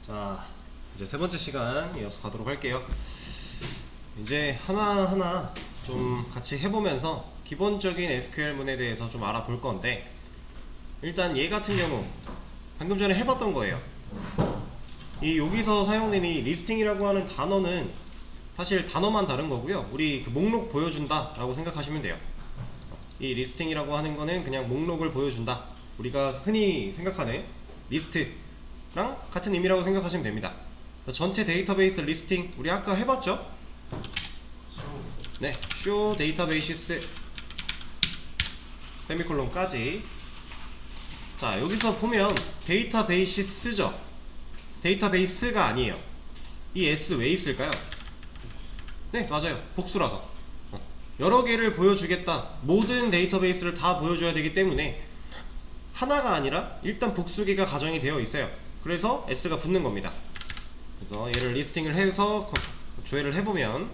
자, 이제 세 번째 시간 이어서 가도록 할게요. 이제 하나하나 좀 같이 해보면서 기본적인 SQL문에 대해서 좀 알아볼 건데, 일단 얘 같은 경우 방금 전에 해봤던 거예요. 이 여기서 사용된 이 리스팅이라고 하는 단어는 사실 단어만 다른 거고요. 우리 그 목록 보여준다 라고 생각하시면 돼요. 이 리스팅이라고 하는 거는 그냥 목록을 보여준다, 우리가 흔히 생각하는 리스트랑 같은 의미라고 생각하시면 됩니다. 전체 데이터베이스 리스팅 우리 아까 해봤죠? 네, show 데이터베이시스 세미콜론까지. 자, 여기서 보면 데이터베이시스죠. 데이터베이스가 아니에요. 이 S 왜 있을까요? 네, 맞아요. 복수라서. 여러 개를 보여주겠다, 모든 데이터베이스를 다 보여줘야 되기 때문에 하나가 아니라 일단 복수개가 가정이 되어 있어요. 그래서 S가 붙는 겁니다. 그래서 얘를 리스팅을 해서 조회를 해보면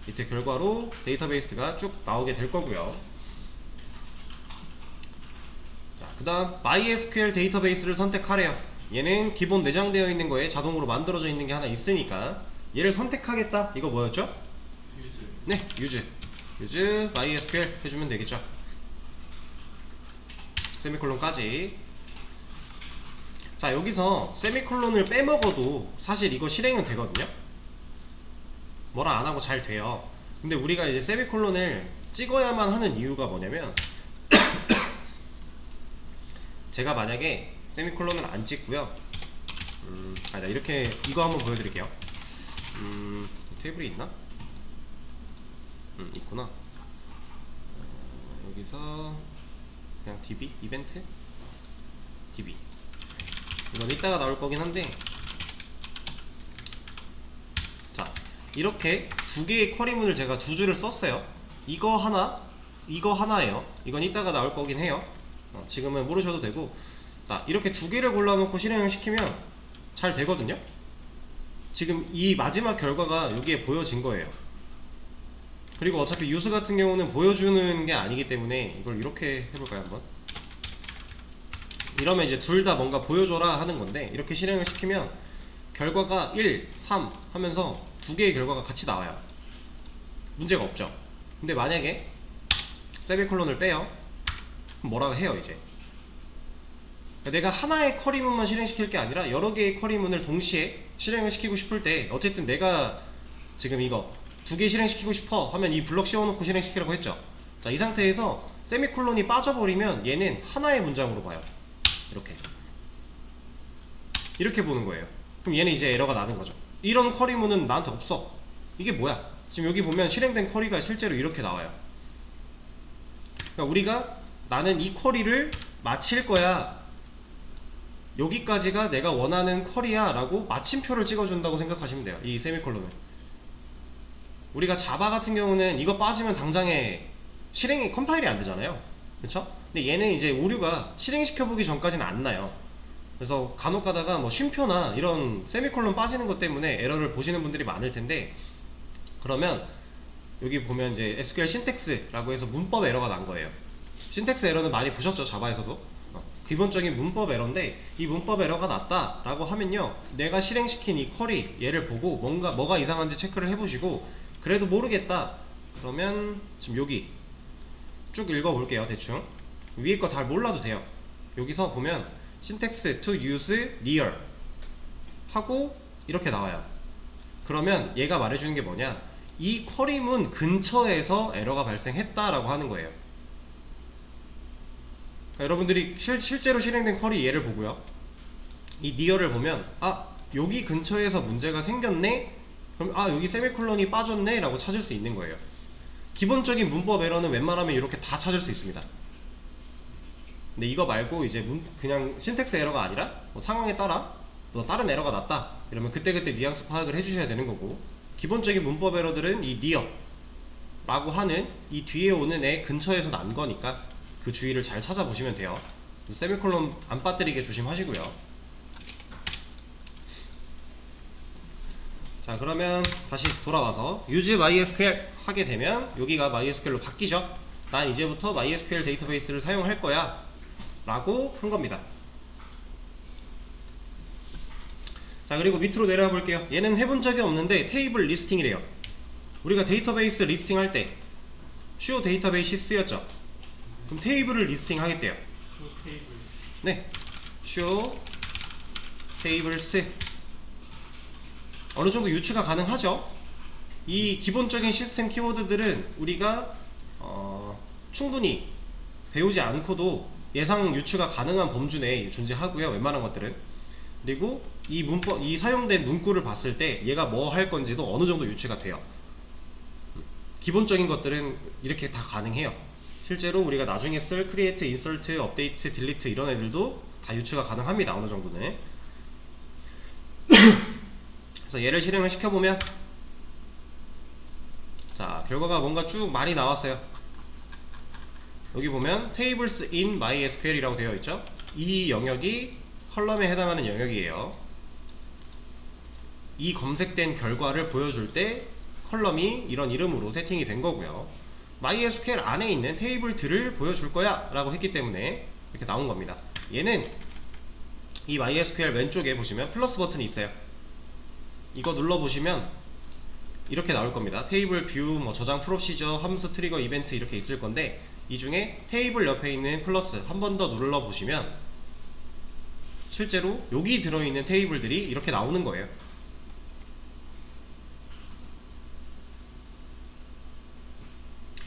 밑에 결과로 데이터베이스가 쭉 나오게 될 거고요. 그 다음 MySQL 데이터베이스를 선택하래요. 얘는 기본 내장되어 있는 거에 자동으로 만들어져 있는 게 하나 있으니까 얘를 선택하겠다. 이거 뭐였죠? 네, use MySQL 해주면 되겠죠. 세미콜론까지. 자, 여기서 세미콜론을 빼먹어도 사실 이거 실행은 되거든요. 뭐라 안하고 잘 돼요. 근데 우리가 이제 세미콜론을 찍어야만 하는 이유가 뭐냐면 제가 만약에 세미콜론을 안 찍고요, 아니다, 이렇게 이거 한번 보여드릴게요. 테이블이 있나? 있구나. 여기서 그냥 DB? 이벤트? DB. 이건 이따가 나올 거긴 한데, 자, 이렇게 두 개의 쿼리문을 제가 두 줄을 썼어요. 이거 하나, 이거 하나예요. 이건 이따가 나올 거긴 해요. 지금은 모르셔도 되고. 자, 이렇게 두 개를 골라놓고 실행을 시키면 잘 되거든요. 지금 이 마지막 결과가 여기에 보여진 거예요. 그리고 어차피 유스 같은 경우는 보여주는 게 아니기 때문에 이걸 이렇게 해볼까요, 한번? 이러면 이제 둘 다 뭔가 보여줘라 하는 건데, 이렇게 실행을 시키면 결과가 1, 3 하면서 두 개의 결과가 같이 나와요. 문제가 없죠. 근데 만약에 세미콜론을 빼요. 그럼 뭐라고 해요, 이제? 내가 하나의 쿼리문만 실행시킬 게 아니라 여러 개의 쿼리문을 동시에 실행을 시키고 싶을 때, 어쨌든 내가 지금 이거 두 개 실행시키고 싶어 하면 이 블럭 씌워놓고 실행시키라고 했죠. 자, 이 상태에서 세미콜론이 빠져버리면 얘는 하나의 문장으로 봐요. 이렇게 보는 거예요. 그럼 얘는 이제 에러가 나는 거죠. 이런 쿼리문은 나한테 없어. 이게 뭐야? 지금 여기 보면 실행된 쿼리가 실제로 이렇게 나와요. 그러니까 우리가 나는 이 쿼리를 마칠 거야, 여기까지가 내가 원하는 쿼리야 라고 마침표를 찍어준다고 생각하시면 돼요, 이 세미콜론을. 우리가 자바 같은 경우는 이거 빠지면 당장에 실행이 컴파일이 안 되잖아요. 그쵸? 근데 얘는 이제 오류가 실행시켜보기 전까지는 안 나요. 그래서 간혹 가다가 뭐 쉼표나 이런 세미콜론 빠지는 것 때문에 에러를 보시는 분들이 많을 텐데, 그러면 여기 보면 이제 SQL 신텍스라고 해서 문법 에러가 난 거예요. 신텍스 에러는 많이 보셨죠, 자바에서도. 기본적인 문법 에러인데, 이 문법 에러가 났다 라고 하면요, 내가 실행시킨 이 쿼리 얘를 보고 뭐가 이상한지 체크를 해보시고, 그래도 모르겠다 그러면 지금 여기 쭉 읽어볼게요. 대충 위에 거 다 몰라도 돼요. 여기서 보면 syntax to use near 하고 이렇게 나와요. 그러면 얘가 말해주는 게 뭐냐, 이 쿼리문 근처에서 에러가 발생했다 라고 하는 거예요. 그러니까 여러분들이 실제로 실행된 쿼리 얘를 보고요, 이 near를 보면 아, 여기 근처에서 문제가 생겼네, 그럼 아, 여기 세미콜론이 빠졌네 라고 찾을 수 있는 거예요. 기본적인 문법 에러는 웬만하면 이렇게 다 찾을 수 있습니다. 근데 이거 말고 이제 그냥 신텍스 에러가 아니라 뭐 상황에 따라 또 다른 에러가 났다 이러면 그때그때 뉘앙스 파악을 해주셔야 되는 거고, 기본적인 문법 에러들은 이 near 라고 하는 이 뒤에 오는 애 근처에서 난 거니까 그 주의를 잘 찾아보시면 돼요. 세미콜론 안 빠뜨리게 조심하시고요. 자, 그러면 다시 돌아와서 use MySQL 하게 되면 여기가 MySQL로 바뀌죠. 난 이제부터 MySQL 데이터베이스를 사용할 거야 라고 한 겁니다. 자, 그리고 밑으로 내려와 볼게요. 얘는 해본 적이 없는데 테이블 리스팅이래요. 우리가 데이터베이스 리스팅 할 때 show 데이터베이시스였죠. 그럼 테이블을 리스팅 하겠대요. 네, show tables. 어느 정도 유추가 가능하죠. 이 기본적인 시스템 키워드들은 우리가 충분히 배우지 않고도 예상 유추가 가능한 범주 내에 존재하고요. 웬만한 것들은. 그리고 이 사용된 문구를 봤을 때 얘가 뭐 할 건지도 어느 정도 유추가 돼요. 기본적인 것들은 이렇게 다 가능해요. 실제로 우리가 나중에 쓸 create, insert, update, delete 이런 애들도 다 유추가 가능합니다. 어느 정도는. 그래서 얘를 실행을 시켜보면, 자, 결과가 뭔가 쭉 많이 나왔어요. 여기 보면 tables in MySQL 이라고 되어 있죠. 이 영역이 컬럼에 해당하는 영역이에요. 이 검색된 결과를 보여줄 때 컬럼이 이런 이름으로 세팅이 된 거고요. MySQL 안에 있는 테이블들을 보여줄 거야 라고 했기 때문에 이렇게 나온 겁니다. 얘는 이 MySQL 왼쪽에 보시면 플러스 버튼이 있어요. 이거 눌러보시면 이렇게 나올 겁니다. 테이블 뷰, 뭐 저장 프로시저, 함수 트리거 이벤트 이렇게 있을 건데, 이 중에 테이블 옆에 있는 플러스 한 번 더 눌러보시면 실제로 여기 들어있는 테이블들이 이렇게 나오는 거예요.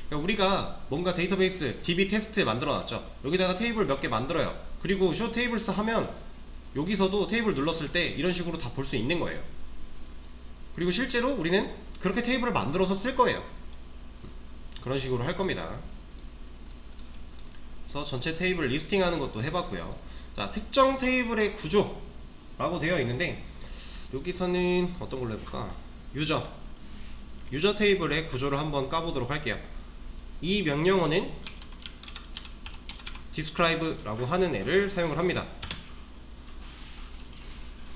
그러니까 우리가 뭔가 데이터베이스 DB 테스트 만들어 놨죠. 여기다가 테이블 몇 개 만들어요. 그리고 show tables 하면 여기서도 테이블 눌렀을 때 이런 식으로 다 볼 수 있는 거예요. 그리고 실제로 우리는 그렇게 테이블을 만들어서 쓸 거예요. 그런 식으로 할 겁니다. 그래서 전체 테이블 리스팅 하는 것도 해봤고요. 자, 특정 테이블의 구조라고 되어 있는데, 여기서는 어떤 걸로 해볼까? 유저 테이블의 구조를 한번 까보도록 할게요. 이 명령어는 describe라고 하는 애를 사용을 합니다.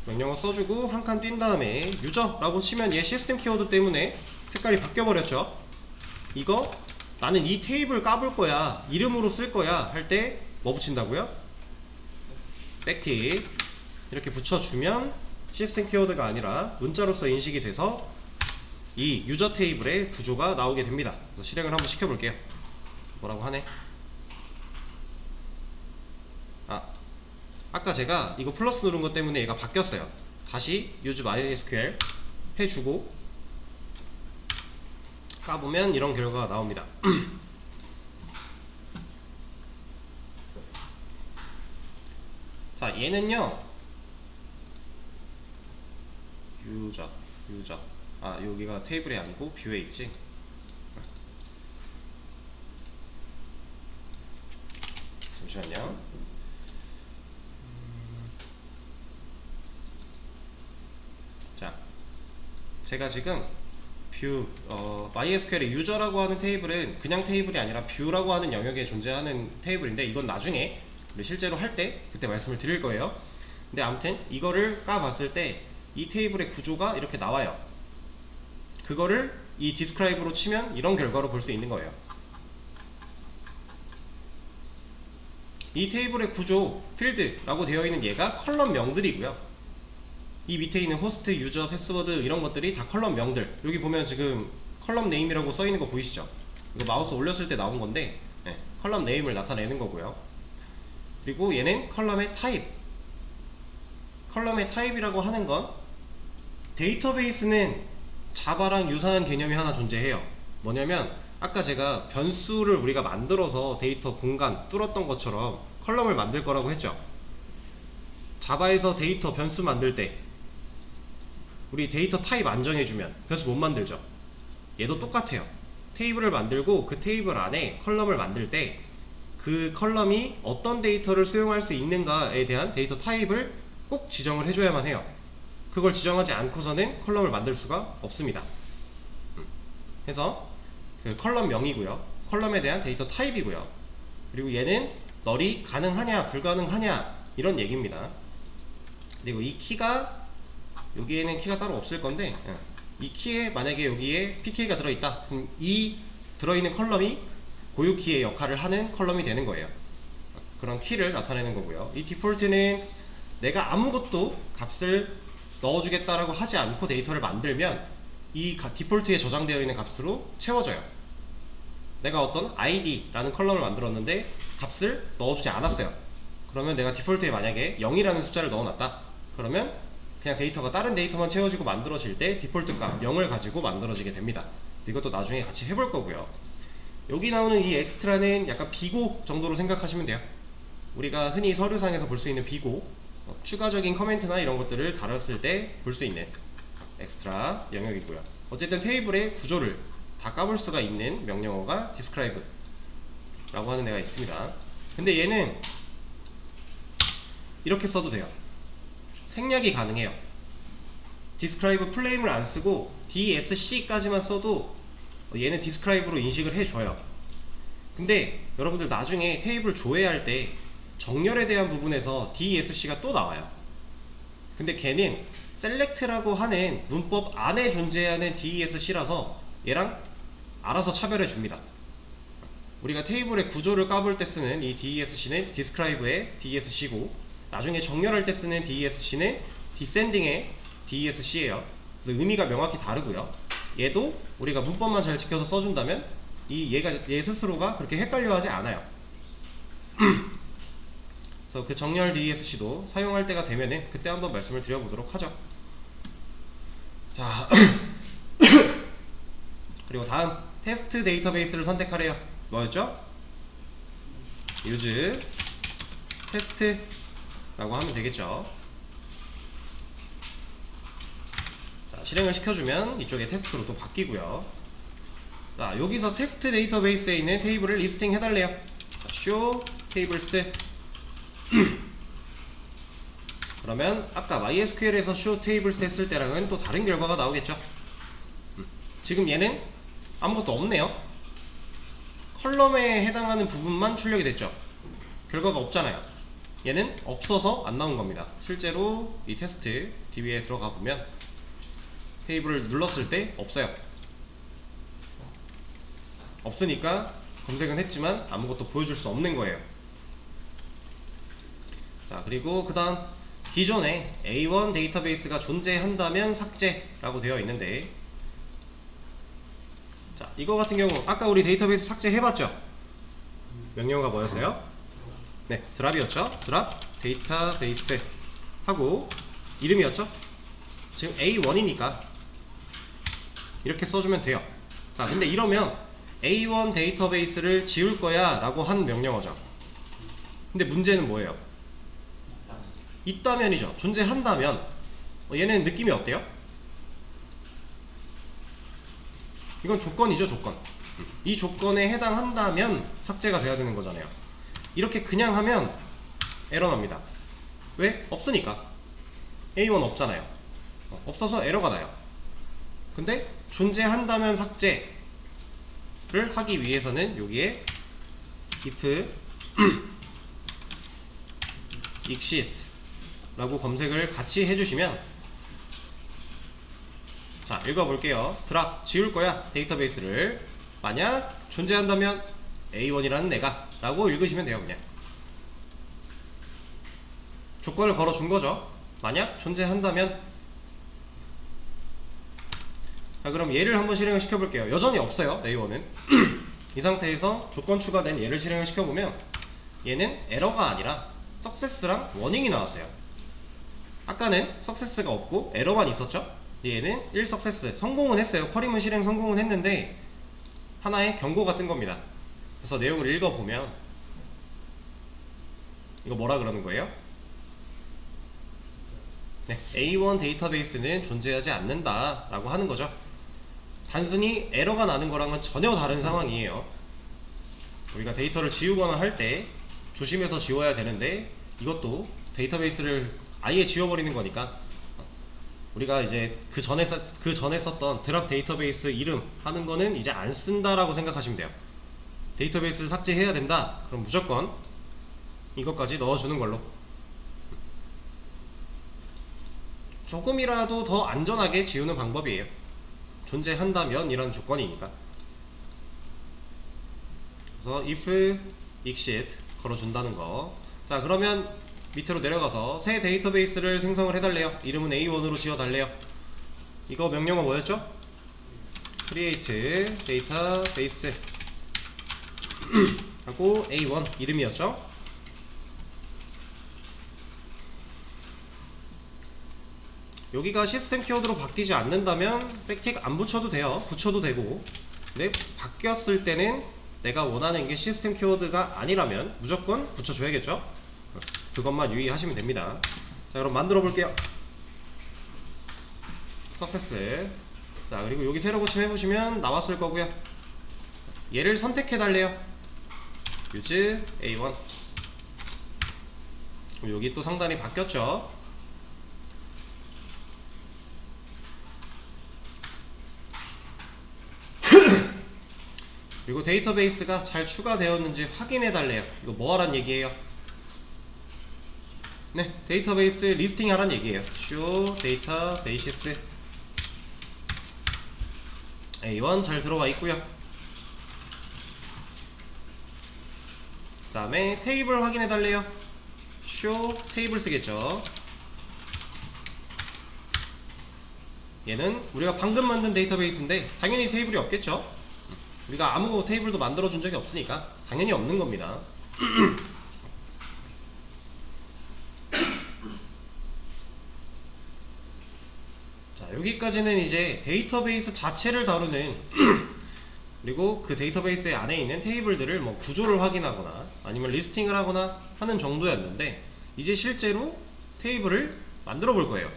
명령어 써주고 한 칸 뛴 다음에 유저라고 치면 얘 시스템 키워드 때문에 색깔이 바뀌어버렸죠. 이거 나는 이 테이블 까볼 거야, 이름으로 쓸 거야 할 때 뭐 붙인다고요? 백틱 이렇게 붙여주면 시스템 키워드가 아니라 문자로서 인식이 돼서 이 유저 테이블의 구조가 나오게 됩니다. 실행을 한번 시켜볼게요. 뭐라고 하네? 아까 제가 이거 플러스 누른 것 때문에 얘가 바뀌었어요. 다시 use MySQL 해주고 까보면 이런 결과가 나옵니다. 자, 얘는요 유저 여기가 테이블이 아니고 뷰에 있지. 잠시만요. 자, 제가 지금 뷰, MySQL의 유저라고 하는 테이블은 그냥 테이블이 아니라 뷰라고 하는 영역에 존재하는 테이블인데, 이건 나중에 우리 실제로 할 때 그때 말씀을 드릴 거예요. 근데 아무튼 이거를 까봤을 때 이 테이블의 구조가 이렇게 나와요. 그거를 이 describe로 치면 이런 결과로 볼 수 있는 거예요. 이 테이블의 구조 필드라고 되어 있는 얘가 컬럼 명들이고요. 이 밑에 있는 호스트, 유저, 패스워드 이런 것들이 다 컬럼 명들. 여기 보면 지금 컬럼 네임이라고 써 있는 거 보이시죠? 이거 마우스 올렸을 때 나온 건데, 네, 컬럼 네임을 나타내는 거고요. 그리고 얘는 컬럼의 타입. 컬럼의 타입이라고 하는 건 데이터베이스는 자바랑 유사한 개념이 하나 존재해요. 뭐냐면 아까 제가 변수를 우리가 만들어서 데이터 공간 뚫었던 것처럼 컬럼을 만들 거라고 했죠. 자바에서 데이터 변수 만들 때 우리 데이터 타입 안 정해주면 변수 못 만들죠. 얘도 똑같아요. 테이블을 만들고 그 테이블 안에 컬럼을 만들 때 그 컬럼이 어떤 데이터를 수용할 수 있는가에 대한 데이터 타입을 꼭 지정을 해줘야만 해요. 그걸 지정하지 않고서는 컬럼을 만들 수가 없습니다. 그래서 그 컬럼명이고요, 컬럼에 대한 데이터 타입이고요, 그리고 얘는 널이 가능하냐 불가능하냐 이런 얘기입니다. 그리고 이 키가, 여기에는 키가 따로 없을 건데, 이 키에 만약에 여기에 PK가 들어있다, 그럼 이 들어있는 컬럼이 고유 키의 역할을 하는 컬럼이 되는 거예요. 그런 키를 나타내는 거고요. 이 디폴트는 내가 아무것도 값을 넣어주겠다라고 하지 않고 데이터를 만들면 이 디폴트에 저장되어 있는 값으로 채워져요. 내가 어떤 id라는 컬럼을 만들었는데 값을 넣어주지 않았어요. 그러면 내가 디폴트에 만약에 0이라는 숫자를 넣어놨다. 그러면 그냥 데이터가 다른 데이터만 채워지고 만들어질 때 디폴트 값 0을 가지고 만들어지게 됩니다. 이것도 나중에 같이 해볼 거고요. 여기 나오는 이 엑스트라는 약간 비고 정도로 생각하시면 돼요. 우리가 흔히 서류상에서 볼 수 있는 비고, 추가적인 커멘트나 이런 것들을 달았을 때 볼 수 있는 엑스트라 영역이고요. 어쨌든 테이블의 구조를 다 까볼 수가 있는 명령어가 describe 라고 하는 애가 있습니다. 근데 얘는 이렇게 써도 돼요. 생략이 가능해요. describe 플레임을 안 쓰고 dsc까지만 써도 얘는 describe로 인식을 해줘요. 근데 여러분들 나중에 테이블 조회할 때 정렬에 대한 부분에서 dsc가 또 나와요. 근데 걔는 select라고 하는 문법 안에 존재하는 dsc라서 얘랑 알아서 차별해 줍니다. 우리가 테이블의 구조를 까볼 때 쓰는 이 dsc는 describe의 dsc고, 나중에 정렬할 때 쓰는 dsc는 descending의 dsc예요. 그래서 의미가 명확히 다르고요. 얘도 우리가 문법만 잘 지켜서 써준다면 얘 스스로가 그렇게 헷갈려하지 않아요. 그래서 그 정렬 dsc도 사용할 때가 되면은 그때 한번 말씀을 드려보도록 하죠. 자, 그리고 다음 테스트 데이터베이스를 선택하래요. 뭐였죠? use 테스트 라고 하면 되겠죠. 자, 실행을 시켜주면 이쪽에 테스트로 또 바뀌고요. 자, 여기서 테스트 데이터베이스에 있는 테이블을 리스팅 해달래요. 자, show tables 그러면 아까 MySQL에서 show tables 했을 때랑은 또 다른 결과가 나오겠죠. 지금 얘는 아무것도 없네요. 컬럼에 해당하는 부분만 출력이 됐죠. 결과가 없잖아요. 얘는 없어서 안 나온 겁니다. 실제로 이 테스트 DB에 들어가 보면 테이블을 눌렀을 때 없어요. 없으니까 검색은 했지만 아무것도 보여줄 수 없는 거예요. 자, 그리고 그 다음 기존에 A1 데이터베이스가 존재한다면 삭제라고 되어 있는데, 자, 이거 같은 경우 아까 우리 데이터베이스 삭제해봤죠? 명령어가 뭐였어요? 네, 드랍이었죠? 드랍 데이터베이스 하고 이름이었죠? 지금 A1이니까 이렇게 써주면 돼요. 자, 근데 이러면 A1 데이터베이스를 지울 거야 라고 한 명령어죠. 근데 문제는 뭐예요? 있다면이죠. 존재한다면. 얘는 느낌이 어때요? 이건 조건이죠, 조건. 이 조건에 해당한다면 삭제가 돼야 되는 거잖아요. 이렇게 그냥 하면 에러 납니다. 왜? 없으니까. A1 없잖아요. 없어서 에러가 나요. 근데 존재한다면 삭제를 하기 위해서는 여기에 if exit 라고 검색을 같이 해주시면, 자, 읽어볼게요. 드랍 지울 거야 데이터베이스를 만약 존재한다면 A1이라는 애가 라고 읽으시면 돼요. 그냥 조건을 걸어준 거죠. 만약 존재한다면. 자, 그럼 얘를 한번 실행을 시켜볼게요. 여전히 없어요, A1은. 이 상태에서 조건 추가된 얘를 실행을 시켜보면 얘는 에러가 아니라 석세스랑 워닝이 나왔어요. 아까는 석세스가 없고 에러만 있었죠. 얘는 1석세스 성공은 했어요. 쿼리문 실행 성공은 했는데 하나의 경고가 뜬 겁니다. 그래서 내용을 읽어보면 이거 뭐라 그러는 거예요? 네, A1 데이터베이스는 존재하지 않는다 라고 하는 거죠. 단순히 에러가 나는 거랑은 전혀 다른 상황이에요. 우리가 데이터를 지우거나 할 때 조심해서 지워야 되는데 이것도 데이터베이스를 아예 지워버리는 거니까 우리가 이제 그 전에 썼던 드랍 데이터베이스 이름 하는 거는 이제 안 쓴다라고 생각하시면 돼요. 데이터베이스를 삭제해야 된다. 그럼 무조건 이것까지 넣어주는 걸로. 조금이라도 더 안전하게 지우는 방법이에요. 존재한다면 이런 조건이니까. 그래서 if exit 걸어준다는 거. 자, 그러면 밑으로 내려가서 새 데이터베이스를 생성을 해달래요. 이름은 A1으로 지어달래요. 이거 명령어 뭐였죠? create database 하고 A1 이름이었죠. 여기가 시스템 키워드로 바뀌지 않는다면 백틱 안 붙여도 돼요. 붙여도 되고, 근데 바뀌었을 때는 내가 원하는 게 시스템 키워드가 아니라면 무조건 붙여줘야겠죠. 그것만 유의하시면 됩니다. 자, 그럼 만들어 볼게요. 석세스. 자, 그리고 여기 새로 고침 해보시면 나왔을 거고요. 얘를 선택해 달래요. use A1. 그럼 여기 또 상단이 바뀌었죠. 그리고 데이터베이스가 잘 추가되었는지 확인해 달래요. 이거 뭐 하란 얘기예요? 네, 데이터베이스 리스팅 하란 얘기예요. show databases A1 잘 들어와 있고요. 그 다음에 테이블 확인해 달래요. show 테이블 쓰겠죠. 얘는 우리가 방금 만든 데이터베이스인데 당연히 테이블이 없겠죠. 우리가 아무 테이블도 만들어 준 적이 없으니까 당연히 없는 겁니다. 자, 여기까지는 이제 데이터베이스 자체를 다루는 그리고 그 데이터베이스 안에 있는 테이블들을 뭐 구조를 확인하거나 아니면 리스팅을 하거나 하는 정도였는데, 이제 실제로 테이블을 만들어 볼 거예요.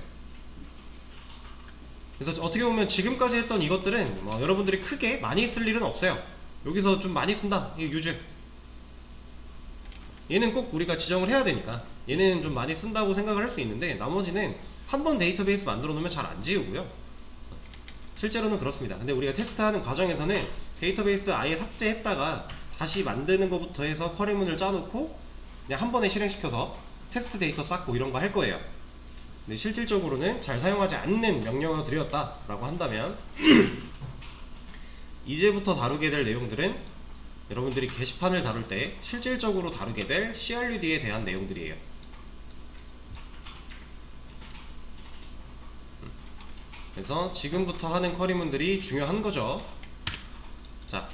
그래서 어떻게 보면 지금까지 했던 이것들은 뭐 여러분들이 크게 많이 쓸 일은 없어요. 여기서 좀 많이 쓴다, 이 유즈. 얘는 꼭 우리가 지정을 해야 되니까 얘는 좀 많이 쓴다고 생각을 할 수 있는데, 나머지는 한번 데이터베이스 만들어 놓으면 잘 안 지우고요. 실제로는 그렇습니다. 근데 우리가 테스트하는 과정에서는 데이터베이스 아예 삭제했다가 다시 만드는 것부터 해서 쿼리문을 짜놓고 그냥 한 번에 실행시켜서 테스트 데이터 쌓고 이런 거 할 거예요. 근데 실질적으로는 잘 사용하지 않는 명령어들이었다 라고 한다면 이제부터 다루게 될 내용들은 여러분들이 게시판을 다룰 때 실질적으로 다루게 될 CRUD에 대한 내용들이에요. 그래서 지금부터 하는 쿼리문들이 중요한 거죠. 자,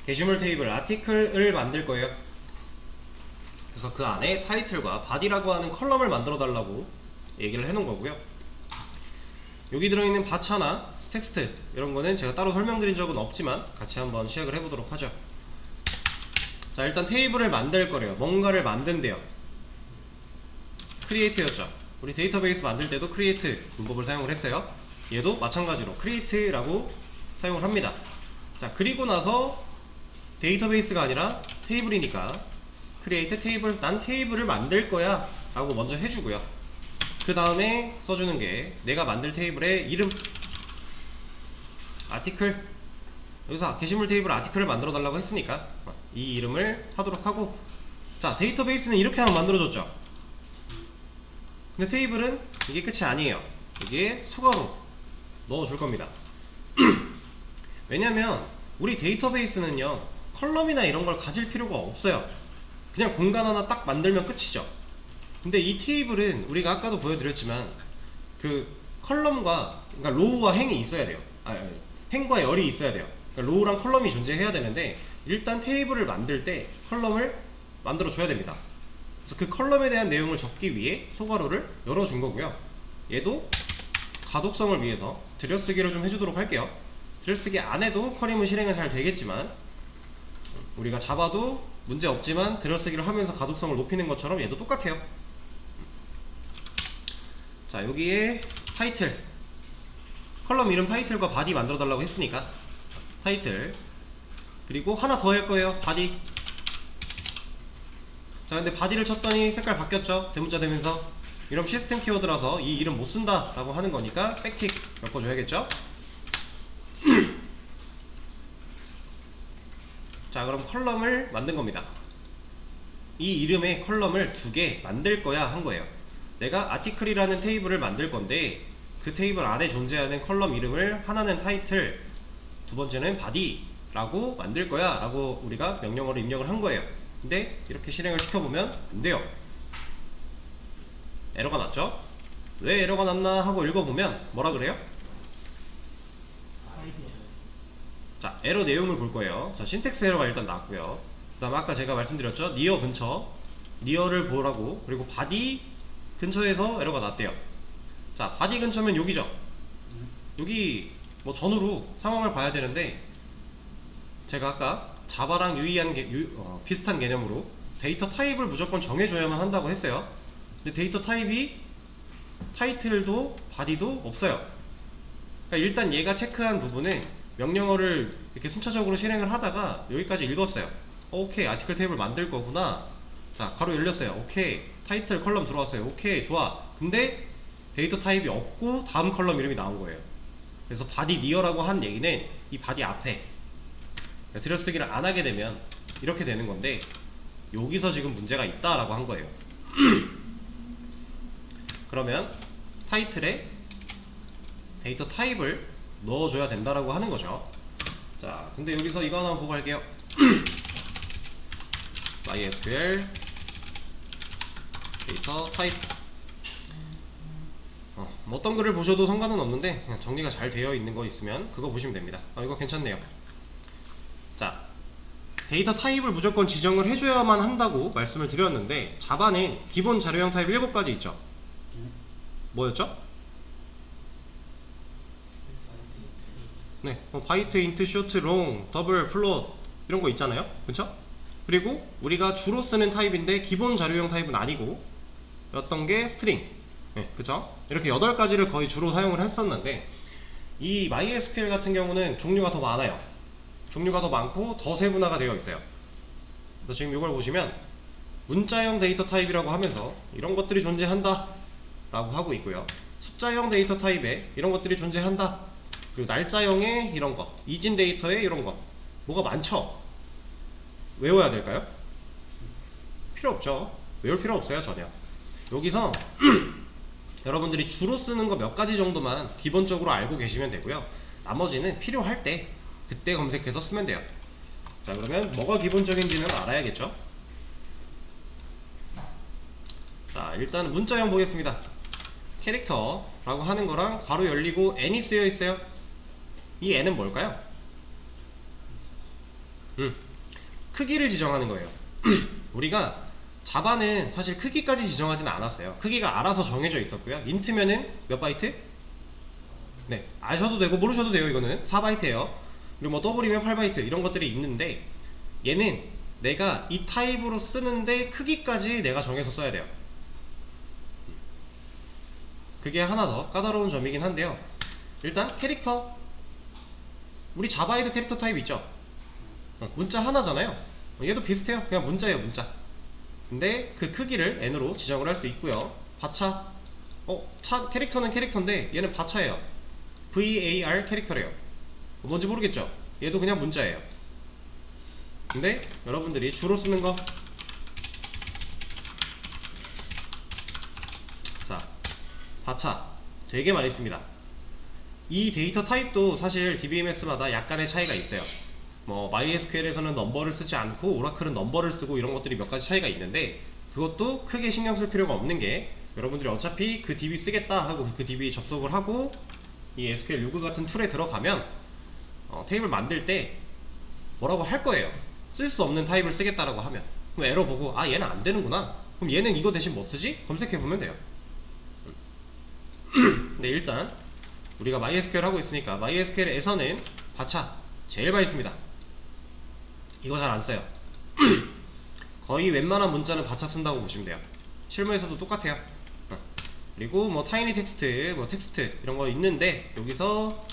게시물 테이블 아티클을 만들 거예요. 그래서 그 안에 타이틀과 바디라고 하는 컬럼을 만들어 달라고 얘기를 해 놓은 거고요. 여기 들어있는 바차나 텍스트 이런 거는 제가 따로 설명드린 적은 없지만 같이 한번 시작을 해보도록 하죠. 자, 일단 테이블을 만들 거래요. 뭔가를 만든대요. create였죠. 우리 데이터베이스 만들 때도 create 문법을 사용을 했어요. 얘도 마찬가지로 create라고 사용을 합니다. 자, 그리고 나서 데이터베이스가 아니라 테이블이니까 create 테이블, 난 테이블을 만들 거야 라고 먼저 해주고요. 그 다음에 써주는 게 내가 만들 테이블의 이름, 아티클. 여기서 게시물 테이블 아티클을 만들어 달라고 했으니까 이 이름을 하도록 하고, 자, 데이터베이스는 이렇게 하나 만들어줬죠. 근데 테이블은 이게 끝이 아니에요. 이게 추가로 넣어줄 겁니다. 왜냐면 우리 데이터베이스는요 컬럼이나 이런 걸 가질 필요가 없어요. 그냥 공간 하나 딱 만들면 끝이죠. 근데 이 테이블은 우리가 아까도 보여드렸지만 그 컬럼과, 그러니까 로우와 행이 있어야 돼요. 행과 열이 있어야 돼요. 그러니까 로우랑 컬럼이 존재해야 되는데, 일단 테이블을 만들 때 컬럼을 만들어 줘야 됩니다. 그래서 그 컬럼에 대한 내용을 적기 위해 소괄호를 열어준 거고요. 얘도 가독성을 위해서 들여쓰기를 좀 해주도록 할게요. 들여쓰기 안 해도 쿼리문 실행은 잘 되겠지만, 우리가 잡아도 문제 없지만 들여쓰기를 하면서 가독성을 높이는 것처럼 얘도 똑같아요. 자, 여기에 타이틀, 컬럼 이름 타이틀과 바디 만들어 달라고 했으니까 타이틀, 그리고 하나 더 할 거예요. 바디. 자, 근데 바디를 쳤더니 색깔 바뀌었죠. 대문자 되면서. 이런 시스템 키워드라서 이 이름 못 쓴다 라고 하는 거니까 백틱 엮어줘야겠죠. 자, 그럼 컬럼을 만든 겁니다. 이 이름의 컬럼을 2개 만들 거야 한 거예요. 내가 아티클이라는 테이블을 만들 건데 그 테이블 안에 존재하는 컬럼 이름을 하나는 타이틀, 두 번째는 바디라고 만들 거야 라고 우리가 명령어를 입력을 한 거예요. 근데 이렇게 실행을 시켜보면 안 돼요. 에러가 났죠? 왜 에러가 났나 하고 읽어보면 뭐라 그래요? 자, 에러 내용을 볼 거예요. 자, 신텍스 에러가 일단 났고요. 그 다음 아까 제가 말씀드렸죠? 니어 근처, 니어를 보라고. 그리고 바디 근처에서 에러가 났대요. 자, 바디 근처면 여기죠. 여기 뭐 전후로 상황을 봐야 되는데, 제가 아까 자바랑 유의한 비슷한 개념으로 데이터 타입을 무조건 정해줘야만 한다고 했어요. 근데 데이터 타입이 타이틀도 바디도 없어요. 그러니까 일단 얘가 체크한 부분은 명령어를 이렇게 순차적으로 실행을 하다가 여기까지 읽었어요. 오케이, 아티클 테이블 만들 거구나. 자, 가로 열렸어요. 오케이, 타이틀 컬럼 들어왔어요. 오케이, 좋아. 근데 데이터 타입이 없고 다음 컬럼 이름이 나온 거예요. 그래서 바디 니어라고 한 얘기는 이 바디 앞에 들여쓰기를 안 하게 되면 이렇게 되는 건데, 여기서 지금 문제가 있다라고 한 거예요. 그러면 타이틀에 데이터 타입을 넣어줘야 된다라고 하는 거죠. 자, 근데 여기서 이거 하나 보고 갈게요. MySQL 데이터 타입. 뭐 어떤 글을 보셔도 상관은 없는데 그냥 정리가 잘 되어 있는 거 있으면 그거 보시면 됩니다. 이거 괜찮네요. 자, 데이터 타입을 무조건 지정을 해줘야만 한다고 말씀을 드렸는데, 자바는 기본 자료형 타입 7가지 있죠. 뭐였죠? 네, 바이트, 인트, 쇼트, 롱, 더블, 플롯 이런 거 있잖아요. 그쵸? 그리고 우리가 주로 쓰는 타입인데 기본 자료형 타입은 아니고 어떤 게 스트링. 네, 그쵸? 이렇게 8가지를 거의 주로 사용을 했었는데, 이 MySQL 같은 경우는 종류가 더 많아요. 종류가 더 많고 더 세분화가 되어 있어요. 그래서 지금 이걸 보시면 문자형 데이터 타입이라고 하면서 이런 것들이 존재한다 라고 하고 있고요. 숫자형 데이터 타입에 이런 것들이 존재한다. 그리고 날짜형에 이런 거, 이진 데이터에 이런 거, 뭐가 많죠? 외워야 될까요? 필요 없죠. 외울 필요 없어요, 전혀. 여기서 여러분들이 주로 쓰는 거 몇 가지 정도만 기본적으로 알고 계시면 되고요. 나머지는 필요할 때 그때 검색해서 쓰면 돼요. 자, 그러면 뭐가 기본적인지는 알아야겠죠? 자, 일단 문자형 보겠습니다. 캐릭터라고 하는 거랑 괄호 열리고 n이 쓰여 있어요. 이 n은 뭘까요? 크기를 지정하는 거예요. 우리가 자바는 사실 크기까지 지정하지는 않았어요. 크기가 알아서 정해져 있었고요. 인트면은 몇 바이트? 네, 아셔도 되고 모르셔도 돼요. 이거는 4바이트예요. 그리고 뭐 더블이면 8바이트 이런 것들이 있는데, 얘는 내가 이 타입으로 쓰는데 크기까지 내가 정해서 써야 돼요. 그게 하나 더 까다로운 점이긴 한데요. 일단 캐릭터, 우리 자바에도 캐릭터 타입 있죠. 문자 하나잖아요. 얘도 비슷해요. 그냥 문자예요, 문자. 근데 그 크기를 n으로 지정을 할 수 있고요. 바차, 캐릭터는 캐릭터인데 얘는 바차예요. var 캐릭터래요. 뭔지 모르겠죠? 얘도 그냥 문자예요. 근데 여러분들이 주로 쓰는 거, 자, 바차 되게 많이 씁니다. 이 데이터 타입도 사실 DBMS마다 약간의 차이가 있어요. 뭐 MySQL에서는 넘버를 쓰지 않고 오라클은 넘버를 쓰고 이런 것들이 몇 가지 차이가 있는데, 그것도 크게 신경 쓸 필요가 없는 게, 여러분들이 어차피 그 DB 쓰겠다 하고 그 DB 접속을 하고 이 SQL 로그 같은 툴에 들어가면 테이블 만들 때 뭐라고 할 거예요. 쓸 수 없는 타입을 쓰겠다라고 하면. 그럼 에러 보고 아, 얘는 안 되는구나. 그럼 얘는 이거 대신 뭐 쓰지? 검색해 보면 돼요. 근데 일단 우리가 MySQL 하고 있으니까 MySQL에서는 바차 제일 많이 씁니다. 이거 잘 안 써요. 거의 웬만한 문자는 바차 쓴다고 보시면 돼요. 실무에서도 똑같아요. 그리고 뭐 타이니 텍스트, 뭐 텍스트 이런 거 있는데, 여기서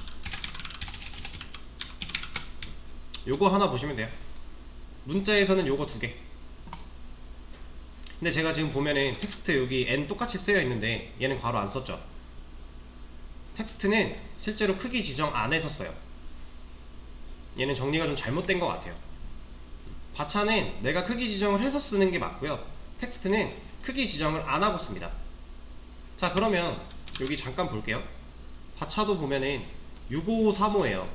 요거 하나 보시면 돼요. 문자에서는 요거 2개. 근데 제가 지금 보면은 텍스트 여기 n 똑같이 쓰여 있는데 얘는 괄호 안 썼죠. 텍스트는 실제로 크기 지정 안 해서 써요. 얘는 정리가 좀 잘못된 것 같아요. 바차는 내가 크기 지정을 해서 쓰는 게 맞고요. 텍스트는 크기 지정을 안 하고 씁니다. 자, 그러면 여기 잠깐 볼게요. 바차도 보면은 6535예요.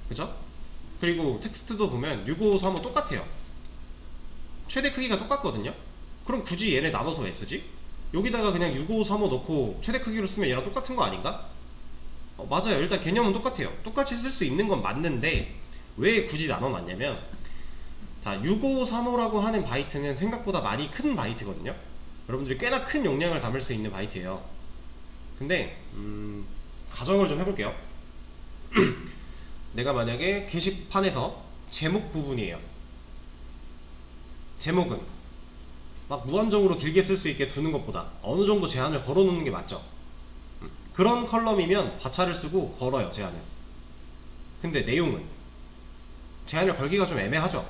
그죠? 그리고 텍스트도 보면 6535 똑같아요. 최대 크기가 똑같거든요. 그럼 굳이 얘네 나눠서 왜 쓰지? 여기다가 그냥 6535 넣고 최대 크기로 쓰면 얘랑 똑같은 거 아닌가? 맞아요. 일단 개념은 똑같아요. 똑같이 쓸 수 있는 건 맞는데 왜 굳이 나눠놨냐면, 자, 6535라고 하는 바이트는 생각보다 많이 큰 바이트거든요. 여러분들이 꽤나 큰 용량을 담을 수 있는 바이트예요. 근데 가정을 좀 해볼게요. 내가 만약에 게시판에서 제목 부분이에요. 제목은 막 무한정으로 길게 쓸 수 있게 두는 것보다 어느 정도 제한을 걸어 놓는 게 맞죠. 그런 컬럼이면 바차를 쓰고 걸어요, 제한을. 근데 내용은 제한을 걸기가 좀 애매하죠.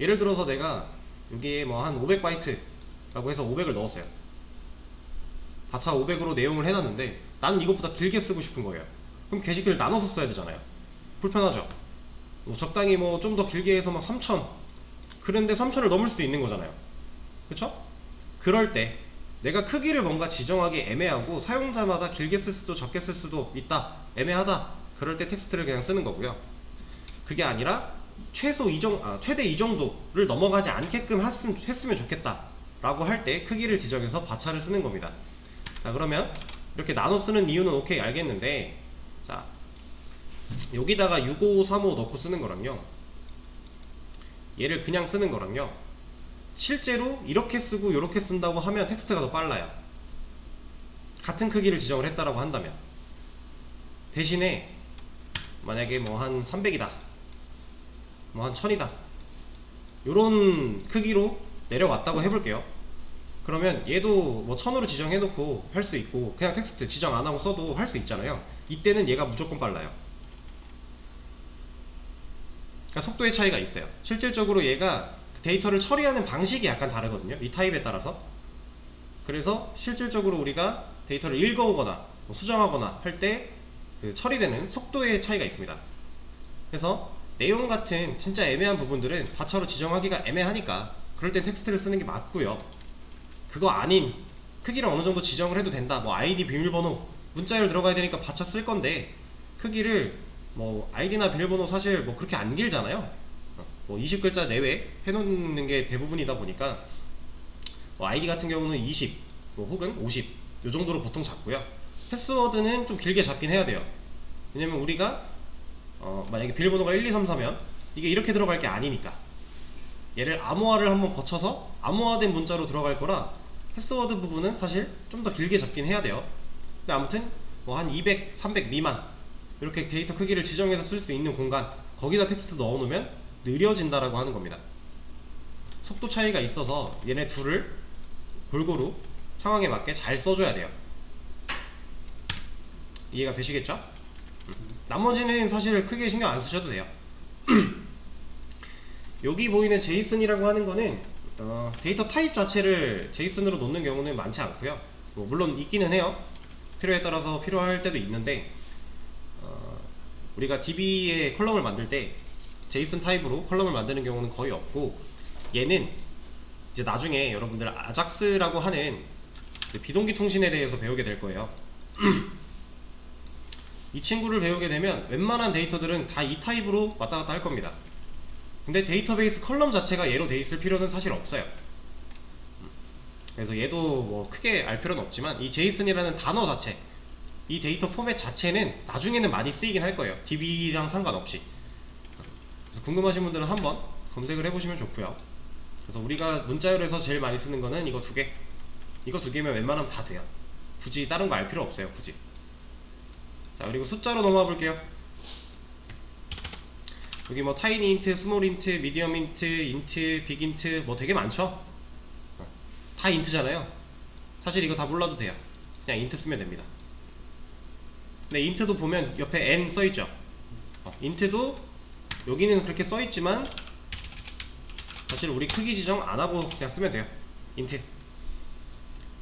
예를 들어서 내가 여기에 뭐 한 500바이트라고 해서 500을 넣었어요. 바차 500으로 내용을 해놨는데 나는 이것보다 길게 쓰고 싶은 거예요. 그럼 게시글을 나눠서 써야 되잖아요. 불편하죠. 적당히 뭐 좀 더 길게 해서 막 3000, 그런데 3000을 넘을 수도 있는 거잖아요. 그쵸? 그럴 때 내가 크기를 뭔가 지정하기 애매하고 사용자마다 길게 쓸 수도 적게 쓸 수도 있다, 애매하다, 그럴 때 텍스트를 그냥 쓰는 거고요. 그게 아니라 최대 이 정도를 넘어가지 않게끔 했으면 좋겠다 라고 할 때 크기를 지정해서 바차를 쓰는 겁니다. 자, 그러면 이렇게 나눠 쓰는 이유는 오케이, 알겠는데, 자, 여기다가 6535 넣고 쓰는 거랑요, 얘를 그냥 쓰는 거랑요, 실제로 이렇게 쓰고 이렇게 쓴다고 하면 텍스트가 더 빨라요. 같은 크기를 지정을 했다라고 한다면. 대신에 만약에 뭐 한 300이다, 뭐 한 1000이다, 요런 크기로 내려왔다고 해볼게요. 그러면 얘도 뭐 1000으로 지정해놓고 할 수 있고, 그냥 텍스트 지정 안하고 써도 할 수 있잖아요. 이때는 얘가 무조건 빨라요. 그러니까 속도의 차이가 있어요. 실질적으로 얘가 데이터를 처리하는 방식이 약간 다르거든요, 이 타입에 따라서. 그래서 실질적으로 우리가 데이터를 읽어오거나 뭐 수정하거나 할 때 그 처리되는 속도의 차이가 있습니다. 그래서 내용 같은 진짜 애매한 부분들은 바차로 지정하기가 애매하니까 그럴 땐 텍스트를 쓰는 게 맞고요. 그거 아닌 크기를 어느 정도 지정을 해도 된다, 뭐 아이디, 비밀번호, 문자열 들어가야 되니까 바차 쓸 건데, 크기를 뭐 아이디나 비밀번호 사실 뭐 그렇게 안 길잖아요. 뭐 20글자 내외 해놓는 게 대부분이다 보니까 뭐 아이디 같은 경우는 20 뭐 혹은 50 요 정도로 보통 잡고요. 패스워드는 좀 길게 잡긴 해야 돼요. 왜냐면 우리가 만약에 비밀번호가 1234면 이게 이렇게 들어갈 게 아니니까 얘를 암호화를 한번 거쳐서 암호화된 문자로 들어갈 거라 패스워드 부분은 사실 좀 더 길게 잡긴 해야 돼요. 근데 아무튼 뭐 한 200, 300 미만 이렇게 데이터 크기를 지정해서 쓸 수 있는 공간, 거기다 텍스트 넣어놓으면 느려진다라고 하는 겁니다. 속도 차이가 있어서 얘네 둘을 골고루 상황에 맞게 잘 써줘야 돼요. 이해가 되시겠죠? 나머지는 사실 크게 신경 안 쓰셔도 돼요. 여기 보이는 제이슨이라고 하는 거는 데이터 타입 자체를 제이슨으로 놓는 경우는 많지 않고요. 뭐 물론 있기는 해요. 필요에 따라서 필요할 때도 있는데, 우리가 DB에 컬럼을 만들 때 제이슨 타입으로 컬럼을 만드는 경우는 거의 없고, 얘는 이제 나중에 여러분들 아작스라고 하는 비동기 통신에 대해서 배우게 될 거예요. 이 친구를 배우게 되면 웬만한 데이터들은 다 이 타입으로 왔다 갔다 할 겁니다. 근데 데이터베이스 컬럼 자체가 얘로 돼 있을 필요는 사실 없어요. 그래서 얘도 뭐 크게 알 필요는 없지만 이 제이슨이라는 단어 자체, 이 데이터 포맷 자체는 나중에는 많이 쓰이긴 할 거예요, DB랑 상관없이. 그래서 궁금하신 분들은 한번 검색을 해보시면 좋고요. 그래서 우리가 문자열에서 제일 많이 쓰는 거는 이거 두 개, 이거 두 개면 웬만하면 다 돼요. 굳이 다른 거 알 필요 없어요, 굳이. 자, 그리고 숫자로 넘어가 볼게요. 여기 뭐 타이니 인트, 스몰 인트, 미디엄 인트, 인트, 빅 인트 뭐 되게 많죠? 다 인트잖아요. 사실 이거 다 몰라도 돼요. 그냥 인트 쓰면 됩니다. 근데 인트도 보면 옆에 n 써있죠? 인트도 여기는 그렇게 써있지만 사실 우리 크기 지정 안하고 그냥 쓰면 돼요. 인트.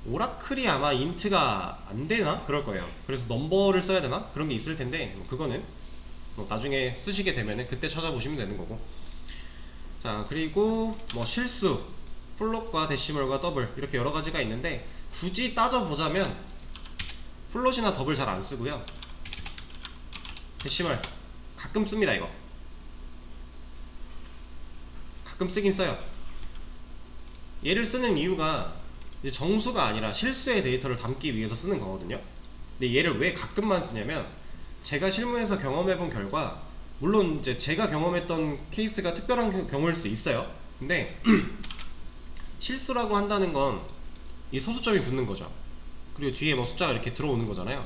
오라클이 아마 인트가 안되나? 그럴 거예요. 그래서 넘버를 써야 되나? 그런 게 있을 텐데 뭐 그거는 뭐 나중에 쓰시게 되면은 그때 찾아보시면 되는 거고. 자, 그리고 뭐 실수, 플롯과 데시멀과 더블 이렇게 여러 가지가 있는데, 굳이 따져보자면 플롯이나 더블 잘 안 쓰고요. 데시멀 가끔 씁니다. 이거 가끔 쓰긴 써요. 얘를 쓰는 이유가 이제 정수가 아니라 실수의 데이터를 담기 위해서 쓰는 거거든요. 근데 얘를 왜 가끔만 쓰냐면, 제가 실무에서 경험해본 결과, 물론 이제 제가 경험했던 케이스가 특별한 경우일 수도 있어요. 근데 실수라고 한다는 건 이 소수점이 붙는 거죠. 그리고 뒤에 뭐 숫자가 이렇게 들어오는 거잖아요.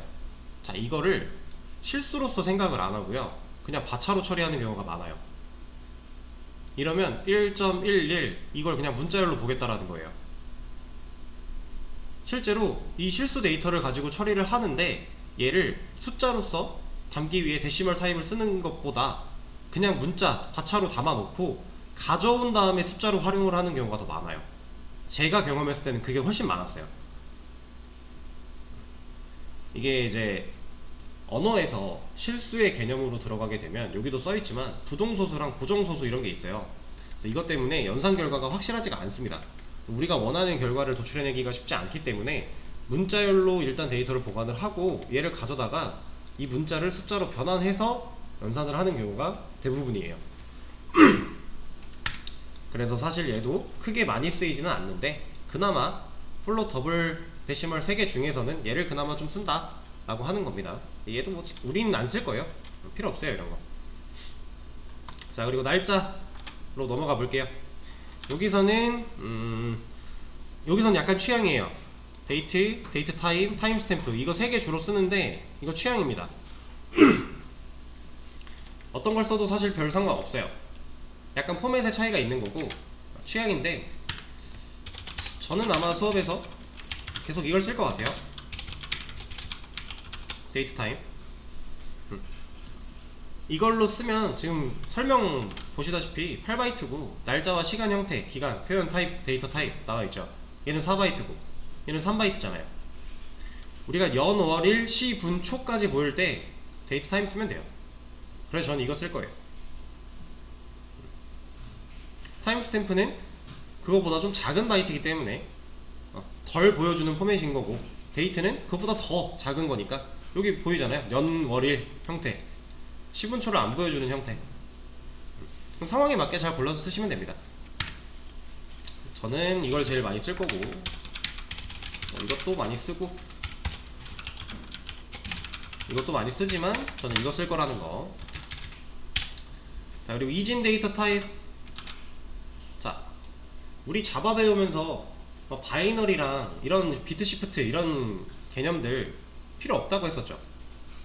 자, 이거를 실수로서 생각을 안 하고요, 그냥 바차로 처리하는 경우가 많아요. 이러면 1.11 이걸 그냥 문자열로 보겠다라는 거예요. 실제로 이 실수 데이터를 가지고 처리를 하는데, 얘를 숫자로서 담기 위해 데시멀 타입을 쓰는 것보다 그냥 문자 바차로 담아 놓고 가져온 다음에 숫자로 활용을 하는 경우가 더 많아요. 제가 경험했을 때는 그게 훨씬 많았어요. 이게 이제 언어에서 실수의 개념으로 들어가게 되면, 여기도 써있지만 부동소수랑 고정소수 이런 게 있어요. 이것 때문에 연산 결과가 확실하지가 않습니다. 우리가 원하는 결과를 도출해내기가 쉽지 않기 때문에 문자열로 일단 데이터를 보관을 하고, 얘를 가져다가 이 문자를 숫자로 변환해서 연산을 하는 경우가 대부분이에요. 그래서 사실 얘도 크게 많이 쓰이지는 않는데, 그나마 플롯 더블 데시멀 3개 중에서는 얘를 그나마 좀 쓴다 라고 하는 겁니다. 얘도 뭐 우리는 안 쓸 거예요. 필요 없어요, 이런 거. 자, 그리고 날짜로 넘어가 볼게요. 여기서는 약간 취향이에요. 데이트, 데이트 타임, 타임 스탬프, 이거 3개 주로 쓰는데 이거 취향입니다. 어떤 걸 써도 사실 별 상관없어요. 약간 포맷의 차이가 있는 거고 취향인데, 저는 아마 수업에서 계속 이걸 쓸 것 같아요. 데이트 타임. 이걸로 쓰면 지금 설명 보시다시피 8바이트고 날짜와 시간 형태, 기간, 표현 타입, 데이터 타입 나와있죠. 얘는 4바이트고 얘는 3바이트잖아요. 우리가 연, 월, 일, 시, 분, 초까지 보일 때 데이트 타임 쓰면 돼요. 그래서 저는 이거 쓸 거예요. 타임 스탬프는 그거보다 좀 작은 바이트이기 때문에 덜 보여주는 포맷인 거고, 데이트는 그것보다 더 작은 거니까 여기 보이잖아요. 연, 월, 일 형태, 시분초를 안 보여주는 형태. 상황에 맞게 잘 골라서 쓰시면 됩니다. 저는 이걸 제일 많이 쓸 거고, 이것도 많이 쓰고 이것도 많이 쓰지만 저는 이거 쓸 거라는 거. 자, 그리고 이진 데이터 타입. 자, 우리 자바 배우면서 바이너리랑 이런 비트 시프트 이런 개념들 필요 없다고 했었죠.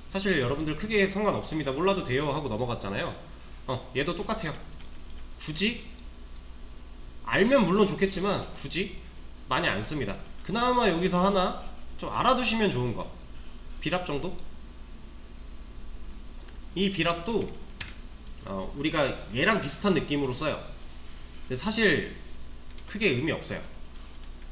사실 여러분들 크게 상관없습니다, 몰라도 돼요 하고 넘어갔잖아요. 얘도 똑같아요. 굳이 알면 물론 좋겠지만 굳이 많이 안 씁니다. 그나마 여기서 하나 좀 알아두시면 좋은 거, 비랍 정도? 이 비랍도 우리가 얘랑 비슷한 느낌으로 써요. 근데 사실 크게 의미 없어요.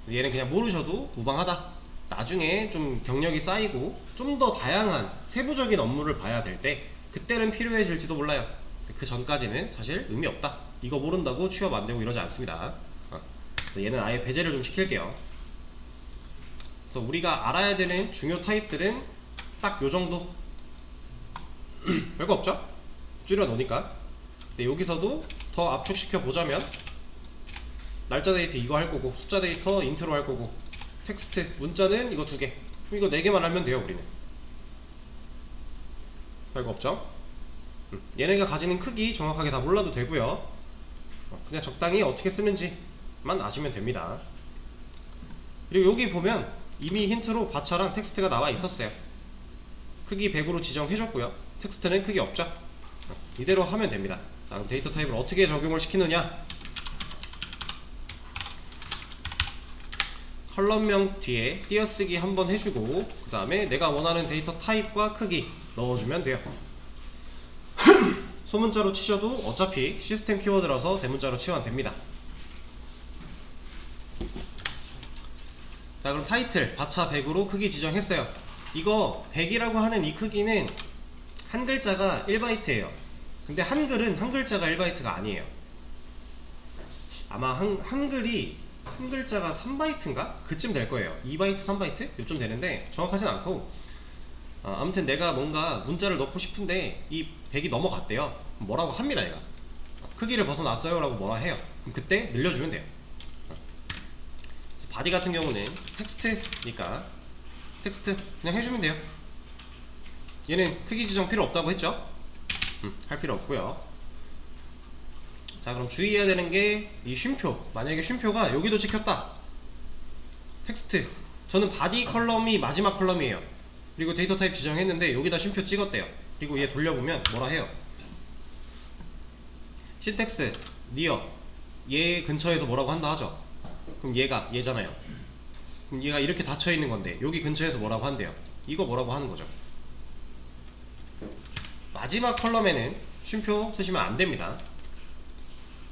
얘는 그냥 모르셔도 무방하다. 나중에 좀 경력이 쌓이고 좀 더 다양한 세부적인 업무를 봐야 될 때 그때는 필요해질지도 몰라요. 그 전까지는 사실 의미 없다. 이거 모른다고 취업 안 되고 이러지 않습니다. 그래서 얘는 아예 배제를 좀 시킬게요. 그래서 우리가 알아야 되는 중요 타입들은 딱 요 정도. 별거 없죠? 줄여 놓으니까. 근데 여기서도 더 압축시켜 보자면, 날짜 데이터 이거 할 거고, 숫자 데이터 인트로 할 거고, 텍스트, 문자는 이거 2개. 이거 4개만 알면 돼요, 우리는. 별거 없죠? 얘네가 가지는 크기 정확하게 다 몰라도 되고요. 그냥 적당히 어떻게 쓰는지만 아시면 됩니다. 그리고 여기 보면 이미 힌트로 바차랑 텍스트가 나와 있었어요. 크기 100으로 지정해줬고요. 텍스트는 크기 없죠? 이대로 하면 됩니다. 자, 그럼 데이터 타입을 어떻게 적용을 시키느냐? 컬럼명 뒤에 띄어쓰기 한번 해주고, 그 다음에 내가 원하는 데이터 타입과 크기 넣어주면 돼요. 소문자로 치셔도 어차피 시스템 키워드라서 대문자로 치면 됩니다. 자, 그럼 타이틀 바차 100으로 크기 지정했어요. 이거 100이라고 하는 이 크기는 한 글자가 1바이트예요 근데 한글은 한 글자가 1바이트가 아니에요. 아마 한글이 한 글자가 3바이트인가? 그쯤 될 거예요. 2바이트, 3바이트? 요쯤 되는데 정확하진 않고, 아무튼 내가 뭔가 문자를 넣고 싶은데 이 100이 넘어갔대요. 뭐라고 합니다. 얘가 크기를 벗어났어요 라고 뭐라 해요. 그럼 그때 늘려주면 돼요. 바디 같은 경우는 텍스트니까 텍스트 그냥 해주면 돼요. 얘는 크기 지정 필요 없다고 했죠? 할 필요 없고요. 자, 그럼 주의해야 되는 게 이 쉼표. 만약에 쉼표가 여기도 찍혔다. 텍스트. 저는 바디 컬럼이 마지막 컬럼이에요. 그리고 데이터 타입 지정했는데 여기다 쉼표 찍었대요. 그리고 얘 돌려보면 뭐라 해요? 신텍스 니어 얘 근처에서 뭐라고 한다 하죠. 그럼 얘잖아요. 그럼 얘가 이렇게 닫혀 있는 건데 여기 근처에서 뭐라고 한대요. 이거 뭐라고 하는 거죠. 마지막 컬럼에는 쉼표 쓰시면 안 됩니다.